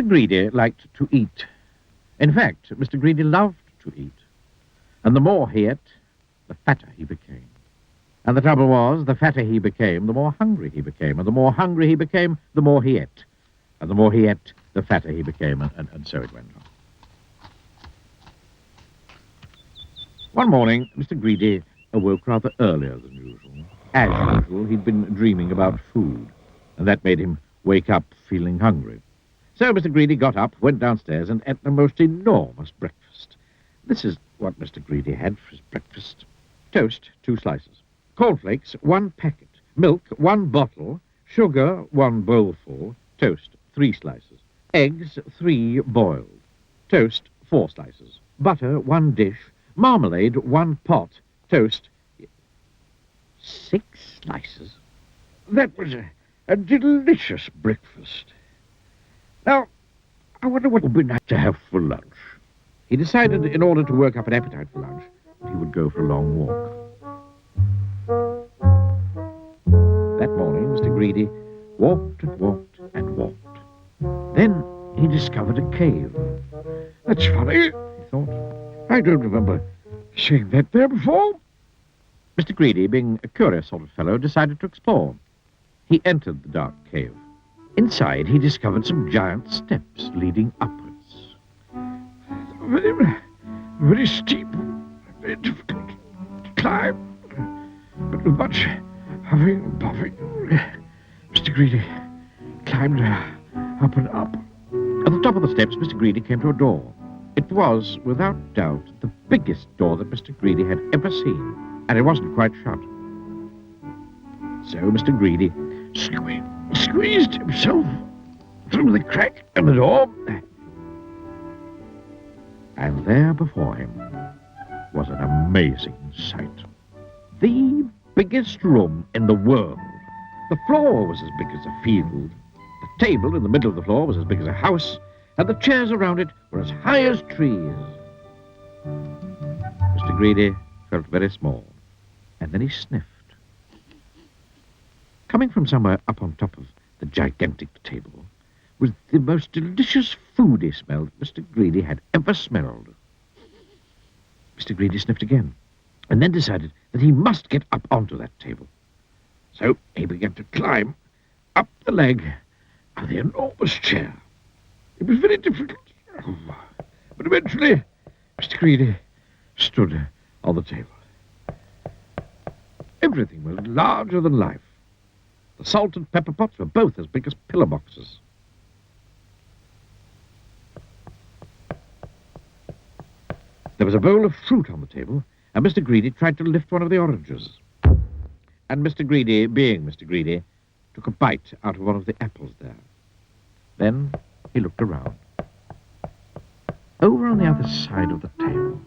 Greedy liked to eat. In fact, Mr. Greedy loved to eat. And the more he ate, the fatter he became. And the trouble was, the fatter he became, the more hungry he became. And the more hungry he became, the more he ate. And the more he ate, the fatter he became, and so it went on. One morning, Mr. Greedy awoke rather earlier than usual. As usual, he'd been dreaming about food, and that made him wake up feeling hungry. So Mr. Greedy got up, went downstairs, and ate the most enormous breakfast. This is what Mr. Greedy had for his breakfast. Toast, 2 slices. Cornflakes, 1 packet. Milk, 1 bottle. Sugar, 1 bowlful. Toast, 3 slices. Eggs, 3 boiled. Toast, 4 slices. Butter, 1 dish. Marmalade, 1 pot. Toast, 6 slices. That was a delicious breakfast. Now, I wonder what would be nice to have for lunch. He decided, in order to work up an appetite for lunch, that he would go for a long walk. That morning, Mr. Greedy walked and walked and walked. Then he discovered a cave. That's funny, he thought. I don't remember seeing that there before. Mr. Greedy, being a curious sort of fellow, decided to explore. He entered the dark cave. Inside, he discovered some giant steps leading upwards. Very, very steep, very difficult to climb, but with much huffing and puffing, Mr. Greedy climbed up and up. At the top of the steps, Mr. Greedy came to a door. It was, without doubt, the biggest door that Mr. Greedy had ever seen, and it wasn't quite shut. So Mr. Greedy squeezed himself through the crack in the door, and there before him was an amazing sight. The biggest room in the world. The floor was as big as a field. The table in the middle of the floor was as big as a house, and the chairs around it were as high as trees. Mr. Greedy felt very small, and then he sniffed. Coming from somewhere up on top of the gigantic table was the most delicious foody smell that Mr. Greedy had ever smelled. Mr. Greedy sniffed again, and then decided that he must get up onto that table. So he began to climb up the leg of the enormous chair. It was very difficult, but eventually Mr. Greedy stood on the table. Everything was larger than life. The salt and pepper pots were both as big as pillar boxes. There was a bowl of fruit on the table, and Mr. Greedy tried to lift one of the oranges. And Mr. Greedy, being Mr. Greedy, took a bite out of one of the apples there. Then he looked around. Over on the other side of the table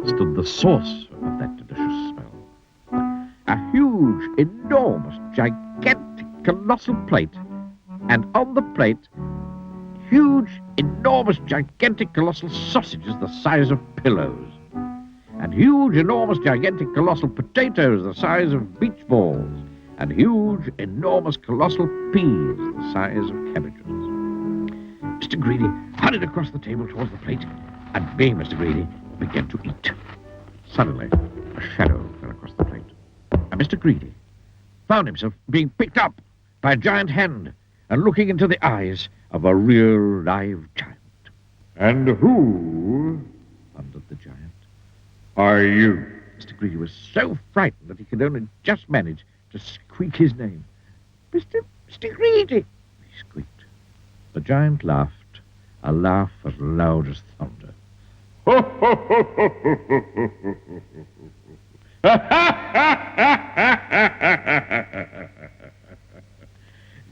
stood the source of that delicious smell. A huge, enormous, gigantic, colossal plate. And on the plate, huge, enormous, gigantic, colossal sausages the size of pillows. And huge, enormous, gigantic, colossal potatoes the size of beach balls. And huge, enormous, colossal peas the size of cabbages. Mr. Greedy hurried across the table towards the plate, and being Mr. Greedy, began to eat. Suddenly, a shadow fell across the plate, and Mr. Greedy found himself being picked up by a giant hand and looking into the eyes of a real live giant. And who, thundered the giant, are you? Mr. Greedy was so frightened that he could only just manage to squeak his name. Mr. Greedy, he squeaked. The giant laughed, a laugh as loud as thunder.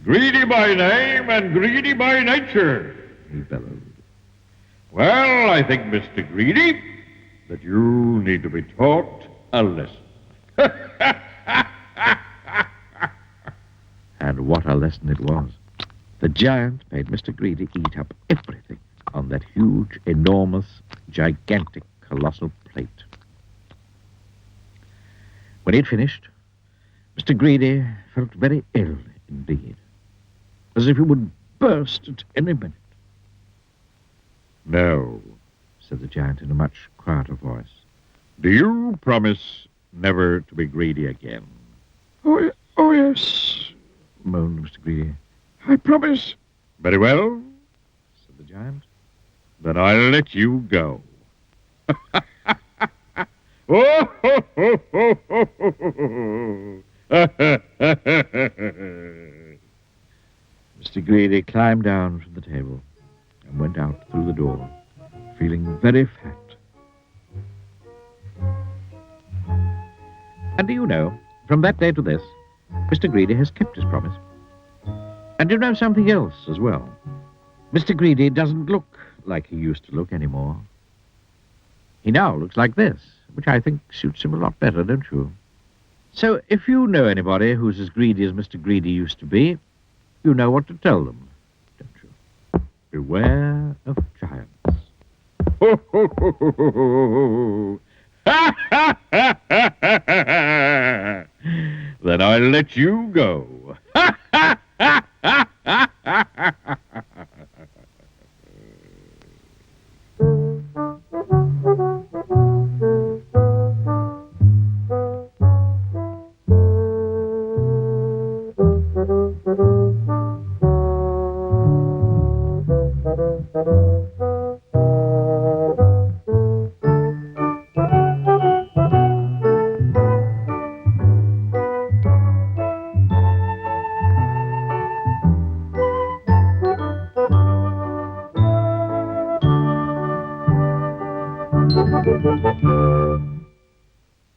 Greedy by name and greedy by nature, he bellowed. Well, I think, Mr. Greedy, that you need to be taught a lesson. And what a lesson it was. The giant made Mr. Greedy eat up everything on that huge, enormous, gigantic, colossal plate. When he'd finished, Mr. Greedy felt very ill indeed, as if he would burst at any minute. No. said the giant in a much quieter voice. Do you promise never to be greedy again? Oh, yes, Moaned Mr. Greedy. I promise. Very well. Said the giant. Then I'll let you go. Oh, ho, ho, ho, ho, ho, ho. Mr. Greedy climbed down from the table and went out through the door, feeling very fat. And do you know, from that day to this, Mr. Greedy has kept his promise. And you know something else as well. Mr. Greedy doesn't look like he used to look anymore. He now looks like this, which I think suits him a lot better, don't you? So if you know anybody who's as greedy as Mr. Greedy used to be, you know what to tell them, don't you? Beware of giants. Ho, ho, ho, ho, ho, ho. Ha, ha, ha, ha, ha, ha. Then I'll let you go. Ha, ha, ha, ha, ha, ha, ha.